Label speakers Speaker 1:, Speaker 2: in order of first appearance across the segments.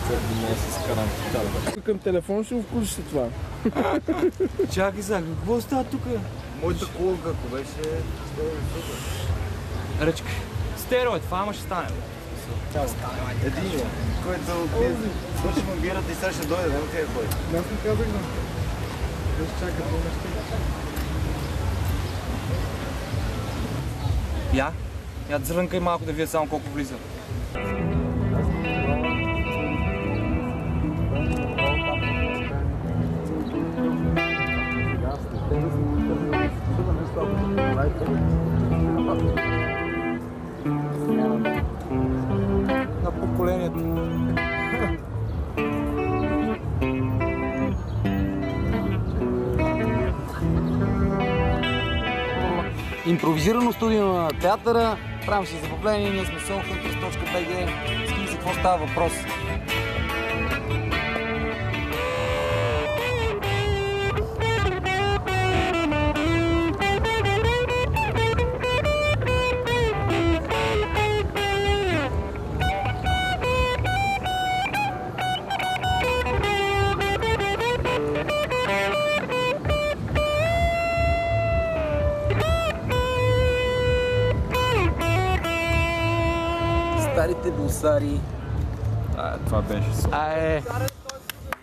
Speaker 1: Не се скарам в към телефон ще го включиш това.
Speaker 2: Чакай сега, какво става тук?
Speaker 3: Моята колонка, ако беше стерео супер.
Speaker 2: Ръчка. Стерео, това ама ще стане.
Speaker 3: Един, който свърши магията и сега ще дойде, няма къде ходи.
Speaker 1: Аз не казах да. Да ще чака това нещо.
Speaker 2: Я зрънкай малко да видя само колко влиза.
Speaker 1: На поколението.
Speaker 4: Импровизирано студио на театъра, правим си забавление, ние сме soulhunters.bg, скажи за какво става въпрос. Старите булсари.
Speaker 1: Това беше супер.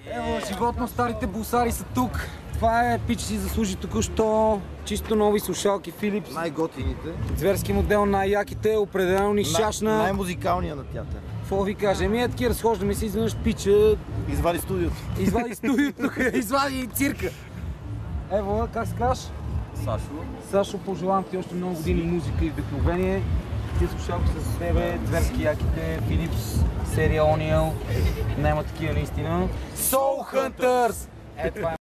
Speaker 4: Ево, животно, старите булсари са тук. Това е, пич си заслужи току-що чисто нови слушалки Philips.
Speaker 3: Най-готините.
Speaker 4: Зверски модел, най-яките, определено ни шашна.
Speaker 3: Най-музикалния на театър.
Speaker 4: Какво ви кажа? Еми таки разхождаме се изведнъж пича.
Speaker 3: Извади студиото.
Speaker 4: Извади студиото, извади цирка. Ево, как се казваш?
Speaker 1: Сашо.
Speaker 4: Сашо, пожелавам ти още много години музика и вдъхновение. Ти слушалки са за тебе, зверски яките, Philips, серия O'Neill. Няма такива наистина. Soul Hunters! Е, това е.